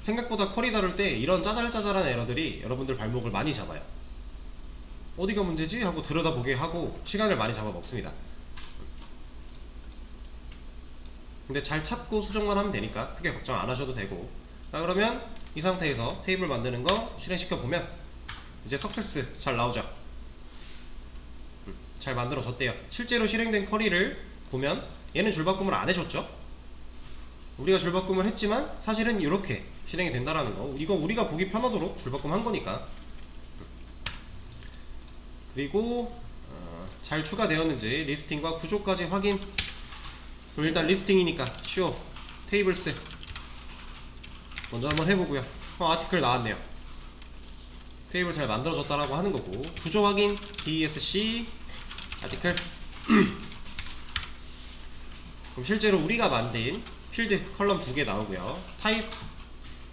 생각보다 컬이 다룰 때 이런 짜잘짜잘한 에러들이 여러분들 발목을 많이 잡아요. 어디가 문제지? 하고 들여다보게 하고 시간을 많이 잡아먹습니다. 근데 잘 찾고 수정만 하면 되니까 크게 걱정 안 하셔도 되고. 자, 그러면 이 상태에서 테이블 만드는 거 실행시켜 보면 이제 석세스 잘 나오죠. 잘 만들어졌대요. 실제로 실행된 쿼리를 보면 얘는 줄바꿈을 안 해줬죠. 우리가 줄바꿈을 했지만 사실은 이렇게 실행이 된다라는 거. 이거 우리가 보기 편하도록 줄바꿈 한 거니까. 그리고 잘 추가되었는지 리스팅과 구조까지 확인. 그럼 일단 리스팅이니까 쇼 테이블스 먼저 한번 해보고요. 아티클 나왔네요. 테이블 잘 만들어졌다라고 하는 거고, 구조 확인 DSC 아티클. 그럼 실제로 우리가 만든 필드 컬럼 2개 나오고요. 타입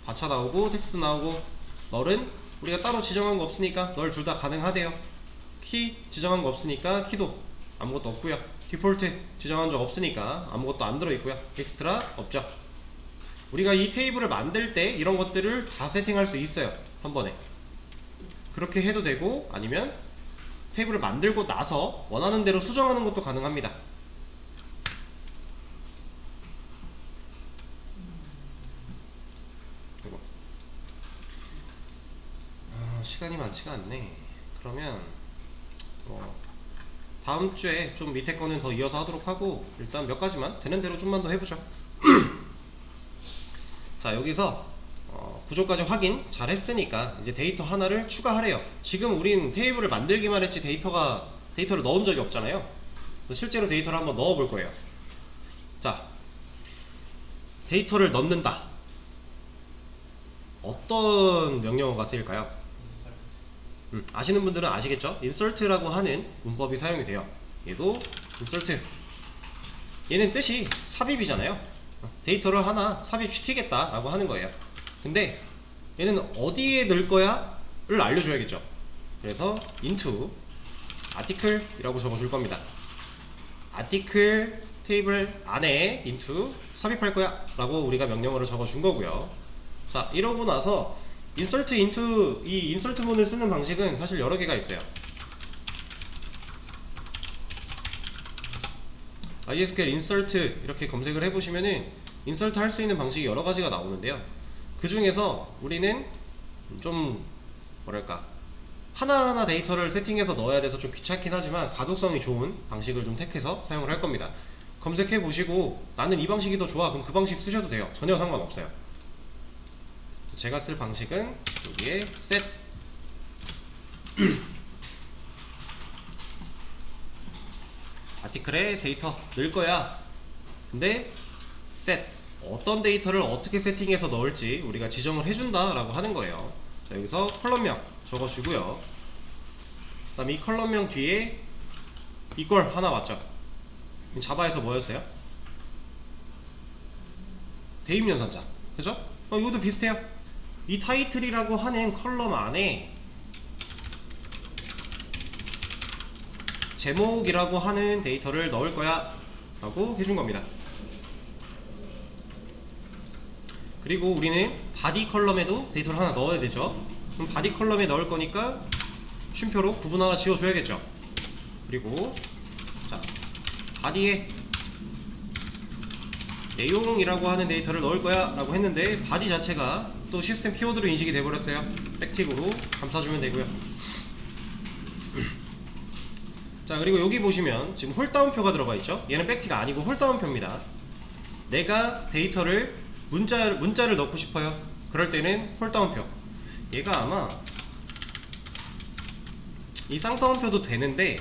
과차 나오고 텍스트 나오고, 널은 우리가 따로 지정한 거 없으니까 널 둘 다 가능하대요. 키 지정한 거 없으니까 키도 아무것도 없고요. 디폴트 지정한 적 없으니까 아무것도 안 들어있고요. 엑스트라 없죠. 우리가 이 테이블을 만들 때 이런 것들을 다 세팅할 수 있어요. 한 번에. 그렇게 해도 되고, 아니면 테이블을 만들고 나서 원하는 대로 수정하는 것도 가능합니다. 시간이 많지가 않네. 그러면 다음 주에 좀 밑에 거는 더 이어서 하도록 하고, 일단 몇 가지만 되는 대로 좀만 더 해보죠. 자, 여기서 구조까지 확인 잘 했으니까 이제 데이터 하나를 추가하래요. 지금 우린 테이블을 만들기만 했지 데이터를 넣은 적이 없잖아요. 실제로 데이터를 한번 넣어 볼 거예요. 자, 데이터를 넣는다. 어떤 명령어가 쓰일까요? 아시는 분들은 아시겠죠? insert라고 하는 문법이 사용이 돼요. 얘도 insert. 얘는 뜻이 삽입이잖아요. 데이터를 하나 삽입시키겠다 라고 하는 거예요. 근데 얘는 어디에 넣을 거야? 를 알려줘야겠죠. 그래서 into article 이라고 적어줄 겁니다. article 테이블 안에 into 삽입할 거야 라고 우리가 명령어를 적어준 거고요. 자, 이러고 나서 insert into, 이 insert 문을 쓰는 방식은 사실 여러 개가 있어요. ISQL insert 이렇게 검색을 해보시면은 insert 할 수 있는 방식이 여러 가지가 나오는데요. 그 중에서 우리는 좀 뭐랄까, 하나하나 데이터를 세팅해서 넣어야 돼서 좀 귀찮긴 하지만 가독성이 좋은 방식을 좀 택해서 사용을 할 겁니다. 검색해 보시고 나는 이 방식이 더 좋아, 그럼 그 방식 쓰셔도 돼요. 전혀 상관없어요. 제가 쓸 방식은 여기에 set 아티클에 데이터 넣을 거야. 근데 set 어떤 데이터를 어떻게 세팅해서 넣을지 우리가 지정을 해준다 라고 하는 거예요. 자, 여기서 컬럼명 적어주고요. 그 다음에 이 컬럼명 뒤에 이걸 하나 왔죠. 자바에서 뭐였어요? 대입연산자, 그죠? 이것도 비슷해요. 이 타이틀이라고 하는 컬럼 안에 제목이라고 하는 데이터를 넣을 거야 라고 해준 겁니다. 그리고 우리는 바디 컬럼에도 데이터를 하나 넣어야 되죠. 그럼 바디 컬럼에 넣을 거니까 쉼표로 구분 하나 지어줘야겠죠. 그리고 자, 바디에 내용이라고 하는 데이터를 넣을 거야 라고 했는데 바디 자체가 또 시스템 키워드로 인식이 돼버렸어요. 백틱으로 감싸주면 되고요. 자, 그리고 여기 보시면 지금 홀다운표가 들어가 있죠. 얘는 백틱 아니고 홀다운표입니다. 내가 데이터를 문자를 넣고 싶어요. 그럴 때는 홀다운표. 얘가 아마 이 쌍따옴표도 되는데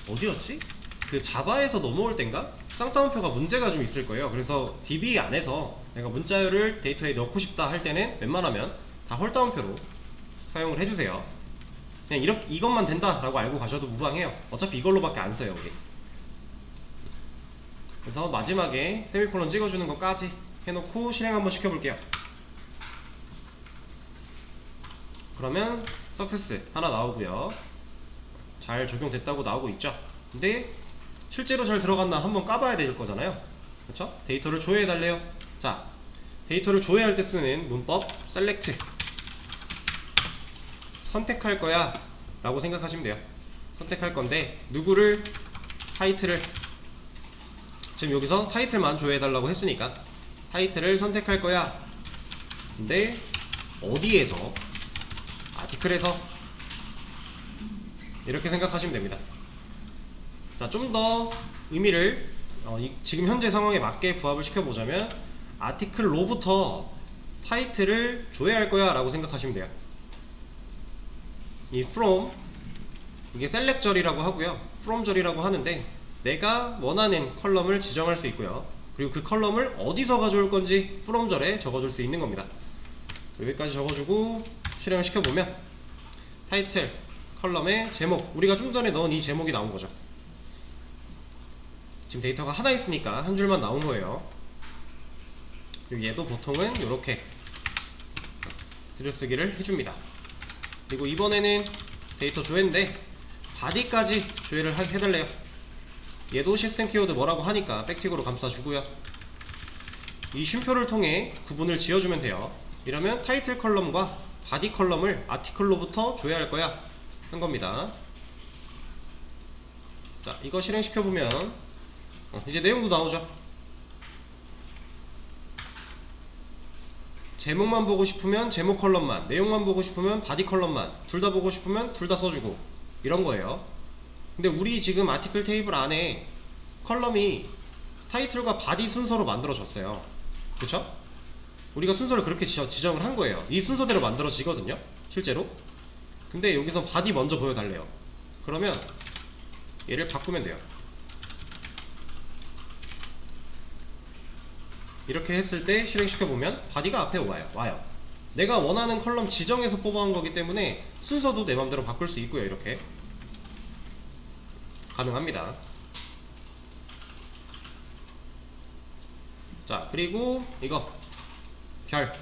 어디였지? 그 자바에서 넘어올 땐가? 쌍따옴표가 문제가 좀 있을 거예요. 그래서 DB 안에서 내가 문자열을 데이터에 넣고 싶다 할 때는 웬만하면 다 홀따옴표로 사용을 해주세요. 그냥 이것만 된다 라고 알고 가셔도 무방해요. 어차피 이걸로밖에 안 써요 우리. 그래서 마지막에 세미콜론 찍어주는 것까지 해놓고 실행 한번 시켜볼게요. 그러면 석세스 하나 나오고요. 잘 적용됐다고 나오고 있죠. 근데 실제로 잘 들어갔나 한번 까봐야 될 거잖아요. 그렇죠? 데이터를 조회해달래요. 자, 데이터를 조회할 때 쓰는 문법 select, 선택할 거야 라고 생각하시면 돼요. 선택할 건데 누구를, 타이틀을, 지금 여기서 타이틀만 조회해달라고 했으니까 타이틀을 선택할 거야. 근데 어디에서? 아티클에서. 이렇게 생각하시면 됩니다. 자, 좀 더 의미를 지금 현재 상황에 맞게 부합을 시켜보자면 아티클로부터 타이틀을 조회할 거야 라고 생각하시면 돼요. 이 from, 이게 select 절이라고 하고요, from 절이라고 하는데 내가 원하는 컬럼을 지정할 수 있고요, 그리고 그 컬럼을 어디서 가져올 건지 from 절에 적어줄 수 있는 겁니다. 여기까지 적어주고 실행을 시켜보면 타이틀 컬럼의 제목, 우리가 좀 전에 넣은 이 제목이 나온 거죠. 지금 데이터가 하나 있으니까 한 줄만 나온 거예요. 그리고 얘도 보통은 이렇게 들여쓰기를 해줍니다. 그리고 이번에는 데이터 조회인데 바디까지 조회를 해달래요. 얘도 시스템 키워드 뭐라고 하니까 백틱으로 감싸주고요. 이 쉼표를 통해 구분을 지어주면 돼요. 이러면 타이틀 컬럼과 바디 컬럼을 아티클로부터 조회할 거야 한 겁니다. 자, 이거 실행시켜보면 이제 내용도 나오죠. 제목만 보고 싶으면 제목 컬럼만, 내용만 보고 싶으면 바디 컬럼만, 둘 다 보고 싶으면 둘 다 써주고, 이런 거예요. 근데 우리 지금 아티클 테이블 안에 컬럼이 타이틀과 바디 순서로 만들어졌어요. 그쵸? 우리가 순서를 그렇게 지정을 한 거예요. 이 순서대로 만들어지거든요 실제로. 근데 여기서 바디 먼저 보여달래요. 그러면 얘를 바꾸면 돼요. 이렇게 했을 때 실행시켜보면 바디가 앞에 와요. 내가 원하는 컬럼 지정해서 뽑아온 거기 때문에 순서도 내 맘대로 바꿀 수 있고요. 이렇게 가능합니다. 자, 그리고 이거 별,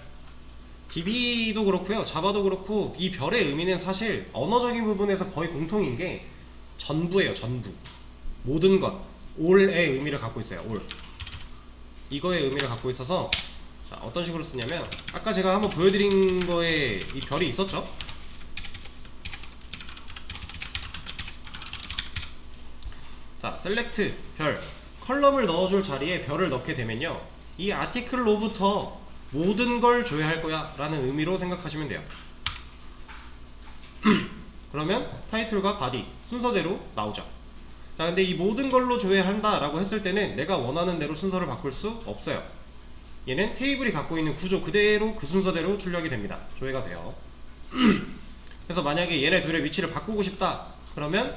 DB도 그렇고요, 자바도 그렇고, 이 별의 의미는 사실 언어적인 부분에서 거의 공통인 게 전부예요. 전부, 모든 것, all의 의미를 갖고 있어요. all, 이거의 의미를 갖고 있어서, 자, 어떤 식으로 쓰냐면 아까 제가 한번 보여드린 거에 이 별이 있었죠. 자, select 별, 컬럼을 넣어줄 자리에 별을 넣게 되면요, 이 아티클로부터 모든 걸 조회할 거야 라는 의미로 생각하시면 돼요. 그러면 타이틀과 바디 순서대로 나오죠. 자, 근데 이 모든 걸로 조회한다 라고 했을 때는 내가 원하는 대로 순서를 바꿀 수 없어요. 얘는 테이블이 갖고 있는 구조 그대로 그 순서대로 출력이 됩니다. 조회가 돼요. 그래서 만약에 얘네 둘의 위치를 바꾸고 싶다 그러면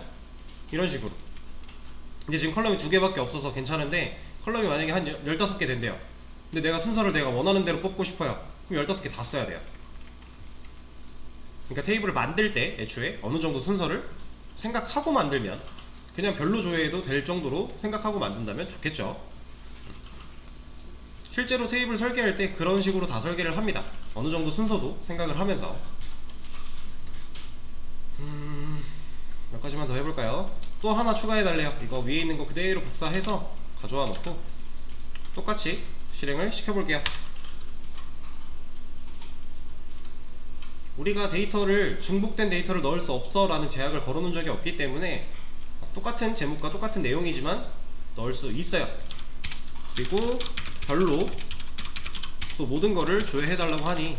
이런 식으로. 근데 지금 컬럼이 2개밖에 없어서 괜찮은데 컬럼이 만약에 한 15개 된대요. 근데 내가 순서를 내가 원하는 대로 뽑고 싶어요. 그럼 15개 다 써야 돼요. 그러니까 테이블을 만들 때 애초에 어느 정도 순서를 생각하고 만들면, 그냥 별로 조회해도 될 정도로 생각하고 만든다면 좋겠죠. 실제로 테이블 설계할 때 그런 식으로 다 설계를 합니다. 어느 정도 순서도 생각을 하면서. 몇 가지만 더 해볼까요? 또 하나 추가해 달래요. 이거 위에 있는 거 그대로 복사해서 가져와 놓고 똑같이 실행을 시켜볼게요. 우리가 데이터를, 중복된 데이터를 넣을 수 없어 라는 제약을 걸어 놓은 적이 없기 때문에 똑같은 제목과 똑같은 내용이지만 넣을 수 있어요. 그리고 별로 또 모든 거를 조회해 달라고 하니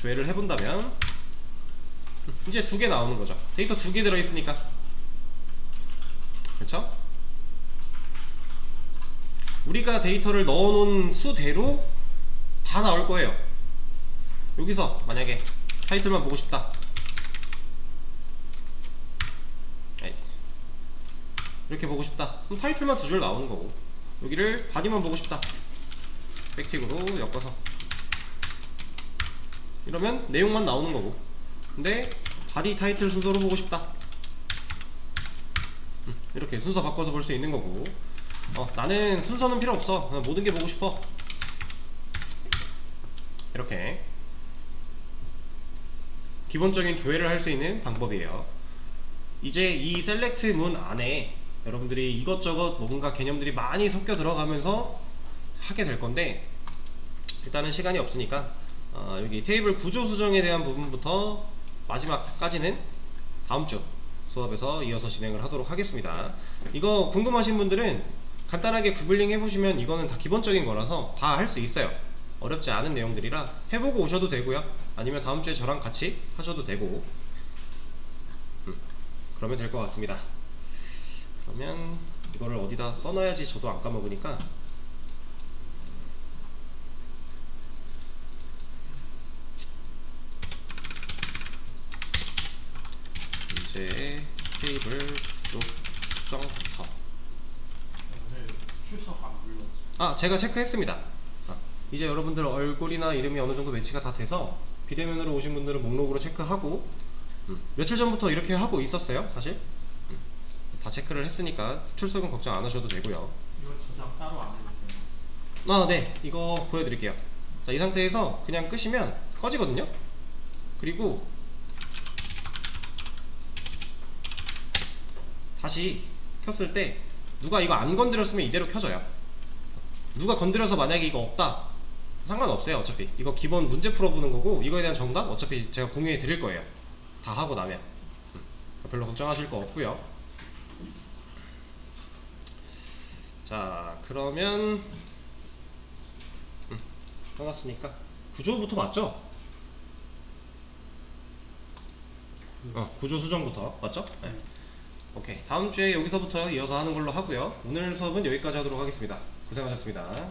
조회를 해본다면 이제 2개 나오는 거죠. 데이터 2개 들어있으니까. 그렇죠? 우리가 데이터를 넣어놓은 수대로 다 나올 거예요. 여기서 만약에 타이틀만 보고 싶다. 이렇게 보고 싶다. 그럼 타이틀만 두 줄 나오는 거고, 여기를 바디만 보고 싶다. 백틱으로 엮어서 이러면 내용만 나오는 거고, 근데 바디 타이틀 순서로 보고 싶다. 이렇게 순서 바꿔서 볼 수 있는 거고, 나는 순서는 필요 없어. 그냥 모든 게 보고 싶어. 이렇게 기본적인 조회를 할 수 있는 방법이에요. 이제 이 셀렉트 문 안에 여러분들이 이것저것 뭔가 개념들이 많이 섞여 들어가면서 하게 될 건데, 일단은 시간이 없으니까 여기 테이블 구조 수정에 대한 부분부터 마지막까지는 다음 주 수업에서 이어서 진행을 하도록 하겠습니다. 이거 궁금하신 분들은 간단하게 구글링 해보시면 이거는 다 기본적인 거라서 다 할 수 있어요. 어렵지 않은 내용들이라 해보고 오셔도 되고요, 아니면 다음 주에 저랑 같이 하셔도 되고, 그러면 될 것 같습니다. 그러면 이거를 어디다 써놔야지 저도 안 까먹으니까, 이제 테이블 구조 수정부터. 오늘 출석 안 불렀지. 제가 체크했습니다. 이제 여러분들 얼굴이나 이름이 어느 정도 매치가 다 돼서 비대면으로 오신 분들은 목록으로 체크하고, 며칠 전부터 이렇게 하고 있었어요 사실. 다 체크를 했으니까 출석은 걱정 안 하셔도 되고요. 이거 저장 따로 안 해도 돼요? 네, 이거 보여드릴게요. 자, 이 상태에서 그냥 끄시면 꺼지거든요. 그리고 다시 켰을 때 누가 이거 안 건드렸으면 이대로 켜져요. 누가 건드려서 만약에 이거 없다, 상관없어요. 어차피 이거 기본 문제 풀어보는 거고, 이거에 대한 정답 어차피 제가 공유해 드릴 거예요. 다 하고 나면. 별로 걱정하실 거 없고요. 자, 그러면 끝났으니까 구조부터 맞죠? 구조 수정부터 맞죠? 네. 오케이, 다음 주에 여기서부터 이어서 하는 걸로 하고요. 오늘 수업은 여기까지 하도록 하겠습니다. 고생하셨습니다.